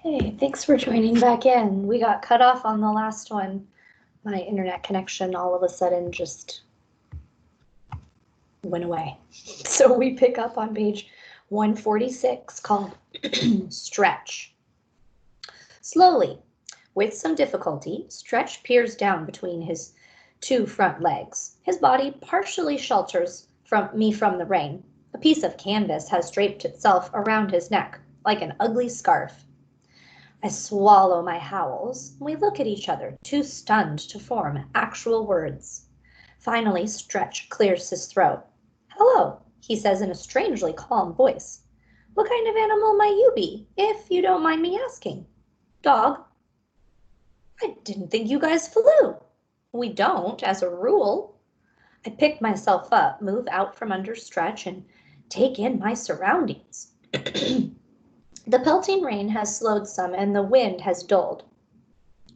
Hey, thanks for joining back in. We got cut off on the last one. My internet connection all of a sudden just went away. So we pick up on page 146 called Stretch. Slowly, with some difficulty, Stretch peers down between his two front legs. His body partially shelters me from the rain. A piece of canvas has draped itself around his neck like an ugly scarf. I swallow my howls, and we look at each other, too stunned to form actual words. Finally, Stretch clears his throat. Hello, he says in a strangely calm voice. What kind of animal might you be, if you don't mind me asking? Dog? I didn't think you guys flew. We don't, as a rule. I pick myself up, move out from under Stretch, and take in my surroundings. The pelting rain has slowed some, and the wind has dulled.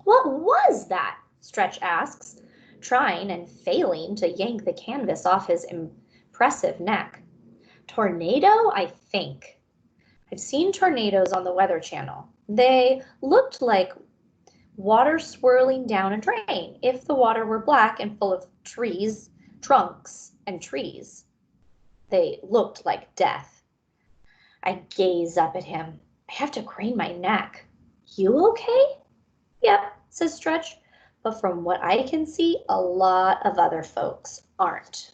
What was that? Stretch asks, trying and failing to yank the canvas off his impressive neck. Tornado, I think. I've seen tornadoes on the Weather Channel. They looked like water swirling down a drain if the water were black and full of trees, trunks, and trees. They looked like death. I gaze up at him. I have to crane my neck. You okay? Yep, says Stretch, but from what I can see, a lot of other folks aren't.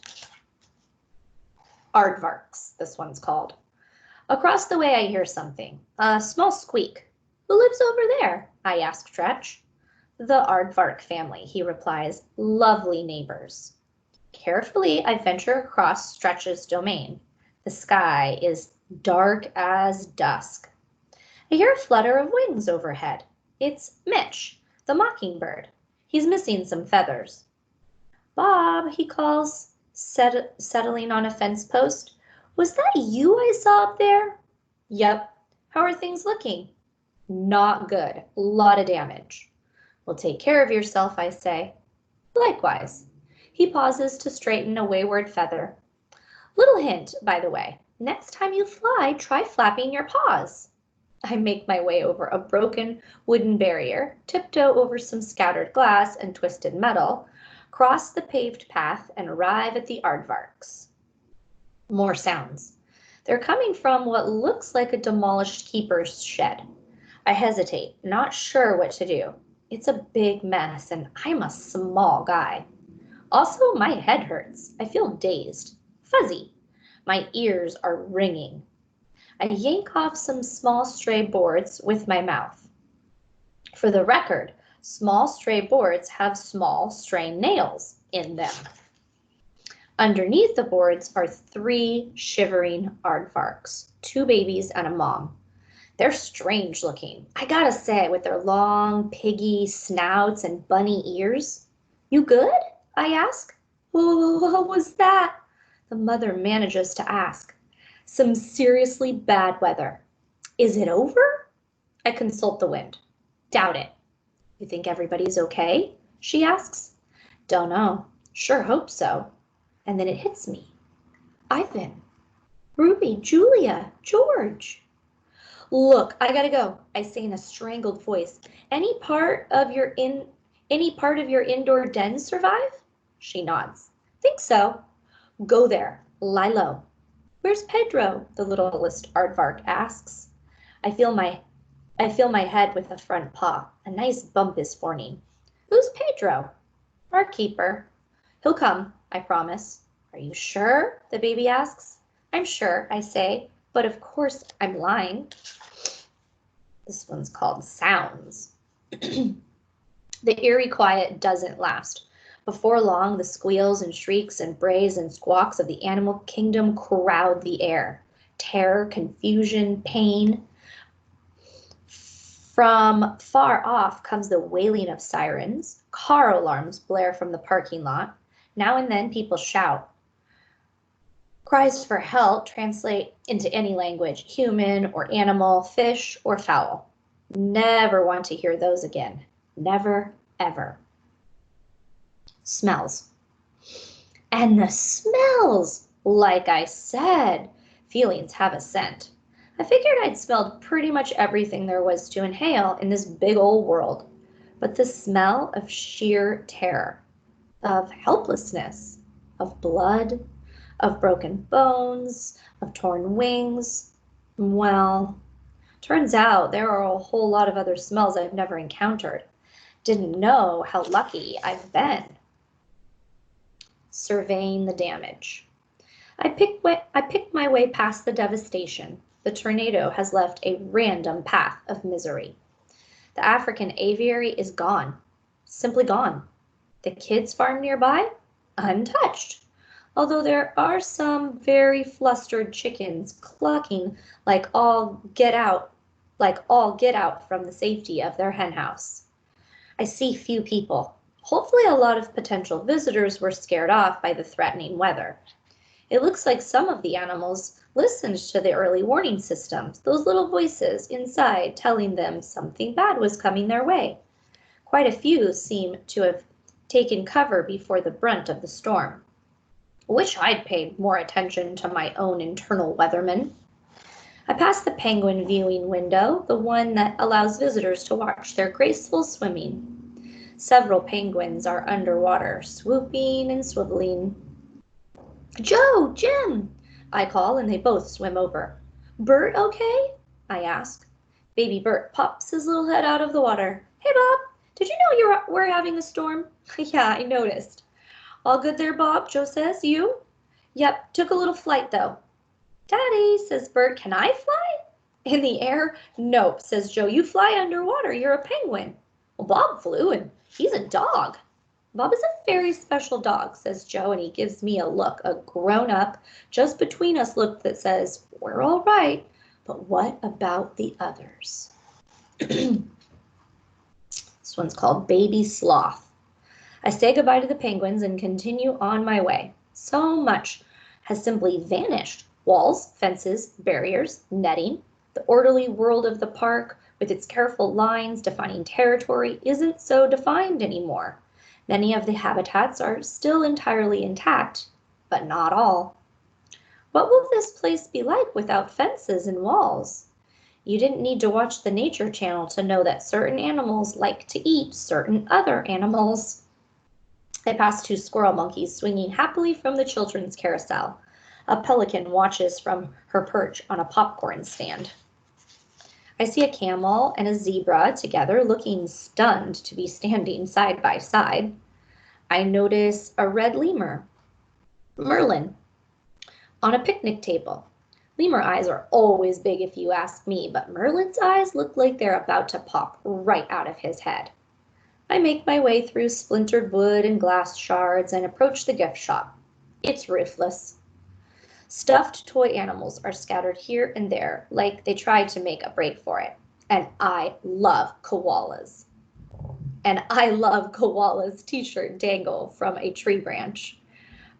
Aardvarks, this one's called. Across the way, I hear something, a small squeak. Who lives over there? I ask Stretch. The Aardvark family, he replies, lovely neighbors. Carefully, I venture across Stretch's domain. The sky is dark as dusk. I hear a flutter of wings overhead. It's Mitch, the mockingbird. He's missing some feathers. Bob, he calls, settling on a fence post. Was that you I saw up there? Yep. How are things looking? Not good. A lot of damage. Well, take care of yourself, I say. Likewise. He pauses to straighten a wayward feather. Little hint, by the way. Next time you fly, try flapping your paws. I make my way over a broken wooden barrier, tiptoe over some scattered glass and twisted metal, cross the paved path, and arrive at the aardvarks. More sounds. They're coming from what looks like a demolished keeper's shed. I hesitate, not sure what to do. It's a big mess, and I'm a small guy. Also, my head hurts. I feel dazed, fuzzy. My ears are ringing. I yank off some small stray boards with my mouth. For the record, small stray boards have small stray nails in them. Underneath the boards are 3 shivering aardvarks, 2 babies and a mom. They're strange looking, I gotta say, with their long, piggy snouts and bunny ears. You good? I ask. What was that? The mother manages to ask. Some seriously bad weather. Is it over? I consult the wind. Doubt it. You think everybody's okay? She asks. Don't know. Sure hope so. And then it hits me. Ivan, Ruby, Julia, George. Look, I gotta go, I say in a strangled voice. Any part of your indoor den survive? She nods. Think so. Go there. Lie low. Where's Pedro? The littlest aardvark asks. I feel my head with a front paw. A nice bump is forming. Who's Pedro? Our keeper. He'll come, I promise. Are you sure? The baby asks. I'm sure, I say, but of course I'm lying. This one's called Sounds. The eerie quiet doesn't last. Before long, the squeals and shrieks and brays and squawks of the animal kingdom crowd the air. Terror, confusion, pain. From far off comes the wailing of sirens. Car alarms blare from the parking lot. Now and then people shout. Cries for help translate into any language, human or animal, fish or fowl. Never want to hear those again. Never, ever. Smells. And the smells! Like I said, feelings have a scent. I figured I'd smelled pretty much everything there was to inhale in this big old world, but the smell of sheer terror, of helplessness, of blood, of broken bones, of torn wings, well, turns out there are a whole lot of other smells I've never encountered. Didn't know how lucky I've been. Surveying the damage. I picked my way past the devastation. The tornado has left a random path of misery. The African aviary is gone, simply gone. The kids' farm nearby, untouched. Although there are some very flustered chickens clucking like all get out from the safety of their henhouse. I see few people. Hopefully a lot of potential visitors were scared off by the threatening weather. It looks like some of the animals listened to the early warning systems, those little voices inside telling them something bad was coming their way. Quite a few seem to have taken cover before the brunt of the storm. Wish I'd paid more attention to my own internal weatherman. I passed the penguin viewing window, the one that allows visitors to watch their graceful swimming. Several penguins are underwater, swooping and swiveling. Joe, Jim, I call, and they both swim over. Bert okay? I ask. Baby Bert pops his little head out of the water. Hey, Bob, did you know we're having a storm? Yeah, I noticed. All good there, Bob, Joe says. You? Yep, took a little flight, though. Daddy, says Bert, can I fly? In the air? Nope, says Joe. You fly underwater. You're a penguin. Well, Bob flew, and he's a dog. Bob is a very special dog, says Joe, and he gives me a look, a grown-up, just between us look that says, we're all right, but what about the others? This one's called Baby Sloth. I say goodbye to the penguins and continue on my way. So much has simply vanished. Walls, fences, barriers, netting. The orderly world of the park, with its careful lines defining territory, isn't so defined anymore. Many of the habitats are still entirely intact, but not all. What will this place be like without fences and walls? You didn't need to watch the Nature Channel to know that certain animals like to eat certain other animals. I pass two squirrel monkeys swinging happily from the children's carousel. A pelican watches from her perch on a popcorn stand. I see a camel and a zebra together, looking stunned to be standing side by side. I notice a red lemur, Merlin, on a picnic table. Lemur eyes are always big if you ask me, but Merlin's eyes look like they're about to pop right out of his head. I make my way through splintered wood and glass shards and approach the gift shop. It's roofless. Stuffed toy animals are scattered here and there, like they tried to make a break for it. And I love koalas. And I love koalas t-shirt dangle from a tree branch.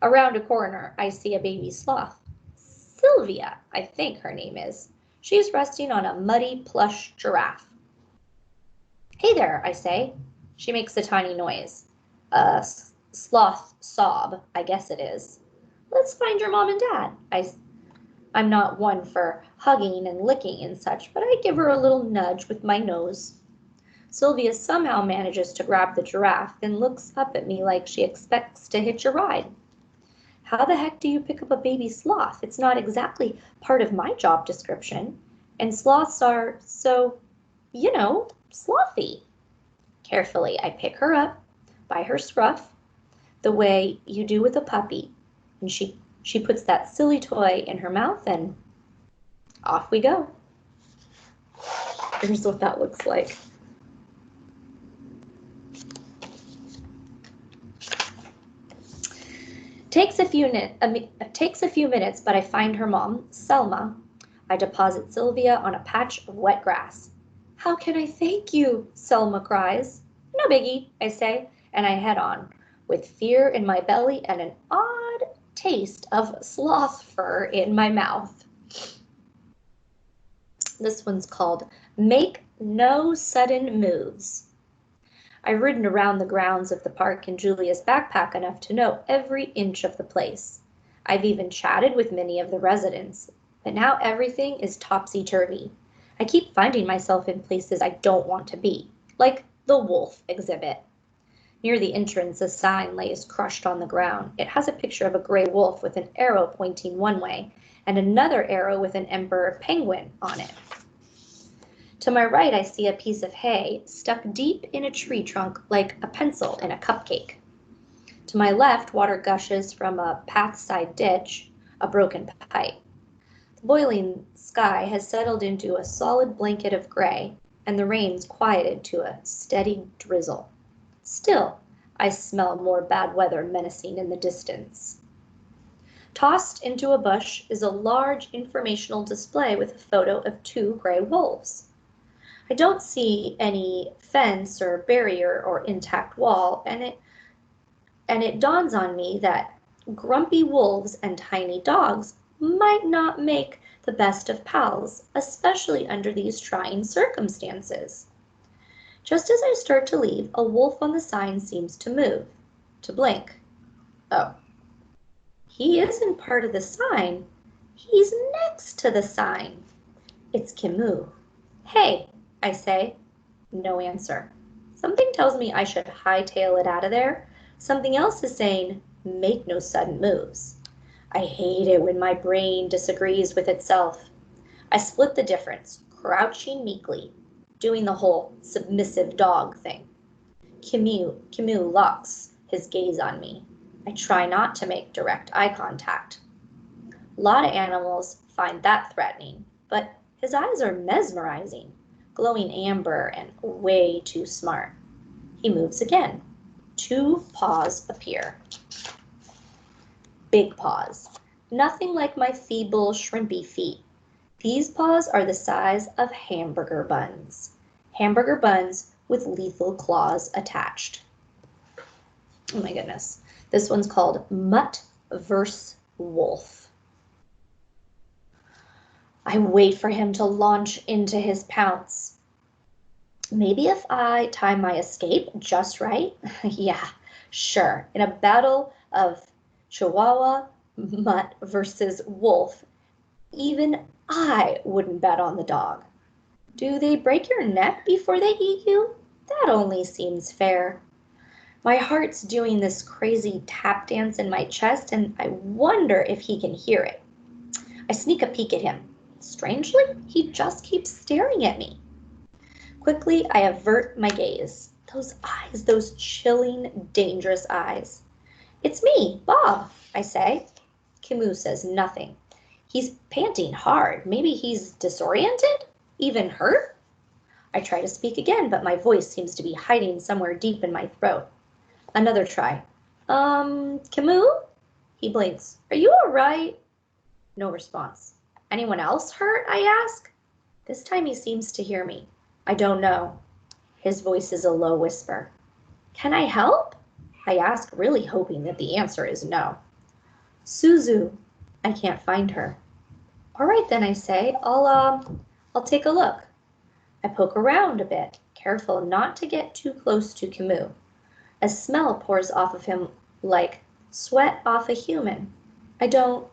Around a corner, I see a baby sloth. Sylvia, I think her name is. She's resting on a muddy plush giraffe. Hey there, I say. She makes a tiny noise. A sloth sob, I guess it is. Let's find your mom and dad. I'm not one for hugging and licking and such, but I give her a little nudge with my nose. Sylvia somehow manages to grab the giraffe, then looks up at me like she expects to hitch a ride. How the heck do you pick up a baby sloth? It's not exactly part of my job description. And sloths are so, slothy. Carefully, I pick her up by her scruff, the way you do with a puppy. And she puts that silly toy in her mouth and off we go. Here's what that looks like. Takes a few minutes, but I find her mom, Selma. I deposit Sylvia on a patch of wet grass. How can I thank you? Selma cries. No biggie, I say, and I head on, with fear in my belly and an odd taste of sloth fur in my mouth. This one's called Make No Sudden Moves. I've ridden around the grounds of the park in Julia's backpack enough to know every inch of the place. I've even chatted with many of the residents. but now everything is topsy-turvy. I keep finding myself in places I don't want to be, like the wolf exhibit. Near the entrance, a sign lays crushed on the ground. It has a picture of a gray wolf with an arrow pointing one way and another arrow with an emperor penguin on it. To my right, I see a piece of hay stuck deep in a tree trunk like a pencil in a cupcake. To my left, water gushes from a pathside ditch, a broken pipe. The boiling sky has settled into a solid blanket of gray, and the rain's quieted to a steady drizzle. Still, I smell more bad weather menacing in the distance. Tossed into a bush is a large informational display with a photo of two gray wolves. I don't see any fence or barrier or intact wall, and it dawns on me that grumpy wolves and tiny dogs might not make the best of pals, especially under these trying circumstances. Just as I start to leave, a wolf on the sign seems to move, to blink. Oh, he isn't part of the sign. He's next to the sign. It's Camus. Hey, I say. No answer. Something tells me I should hightail it out of there. Something else is saying, make no sudden moves. I hate it when my brain disagrees with itself. I split the difference, crouching meekly, doing the whole submissive dog thing. Camus locks his gaze on me. I try not to make direct eye contact. A lot of animals find that threatening, but his eyes are mesmerizing, glowing amber and way too smart. He moves again. Two paws appear. Big paws. Nothing like my feeble, shrimpy feet. These paws are the size of hamburger buns. Hamburger buns with lethal claws attached. Oh my goodness. This one's called Mutt vs. Wolf. I wait for him to launch into his pounce. Maybe if I time my escape just right? Yeah, sure. In a battle of Chihuahua, Mutt versus Wolf, even I wouldn't bet on the dog. Do they break your neck before they eat you? That only seems fair. My heart's doing this crazy tap dance in my chest, and I wonder if he can hear it. I sneak a peek at him. Strangely, he just keeps staring at me. Quickly, I avert my gaze. Those eyes, those chilling, dangerous eyes. It's me, Bob, I say. Camus says nothing. He's panting hard. Maybe he's disoriented? Even hurt? I try to speak again, but my voice seems to be hiding somewhere deep in my throat. Another try. Camus? He blinks. Are you all right? No response. Anyone else hurt? I ask. This time he seems to hear me. I don't know. His voice is a low whisper. Can I help? I ask, really hoping that the answer is no. Suzu. I can't find her. All right then, I say. I'll take a look. I poke around a bit, careful not to get too close to Camus. A smell pours off of him like sweat off a human. I don't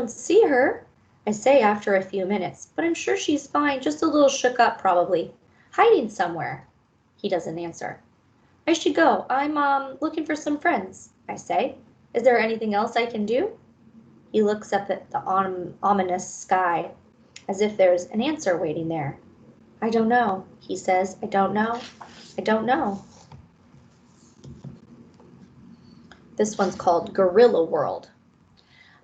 see her, I say after a few minutes, but I'm sure she's fine, just a little shook up probably. Hiding somewhere. He doesn't answer. I should go. I'm looking for some friends, I say. Is there anything else I can do? He looks up at the ominous sky, as if there's an answer waiting there. I don't know, he says. I don't know. I don't know. This one's called Gorilla World.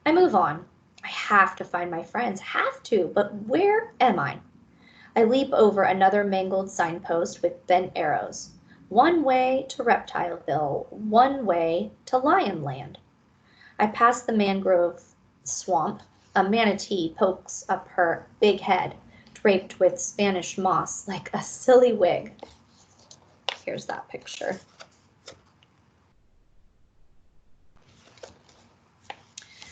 I move on. I have to find my friends, have to, but where am I? I leap over another mangled signpost with bent arrows. One way to Reptileville, one way to Lionland. I pass the mangrove swamp. A manatee pokes up her big head, draped with Spanish moss like a silly wig. Here's that picture.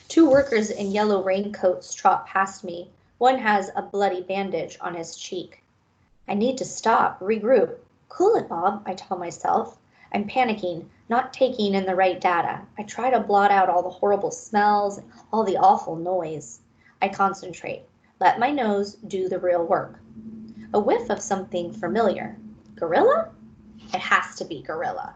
Two workers in yellow raincoats trot past me. One has a bloody bandage on his cheek. I need to stop, regroup. Cool it, Bob, I tell myself. I'm panicking, not taking in the right data. I try to blot out all the horrible smells, all the awful noise. I concentrate. Let my nose do the real work. A whiff of something familiar. Gorilla? It has to be gorilla.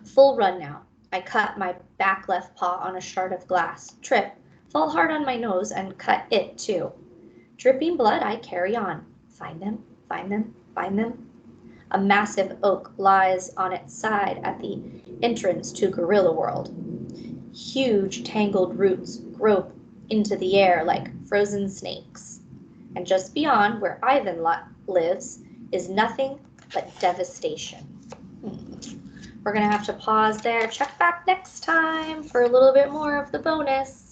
Full run now. I cut my back left paw on a shard of glass, trip, fall hard on my nose, and cut it too. Dripping blood, I carry on. Find them, find them, find them. A massive oak lies on its side at the entrance to Gorilla World. Huge tangled roots grope into the air like frozen snakes. And just beyond where Ivan lives is nothing but devastation. We're going to have to pause there. Check back next time for a little bit more of the bonus.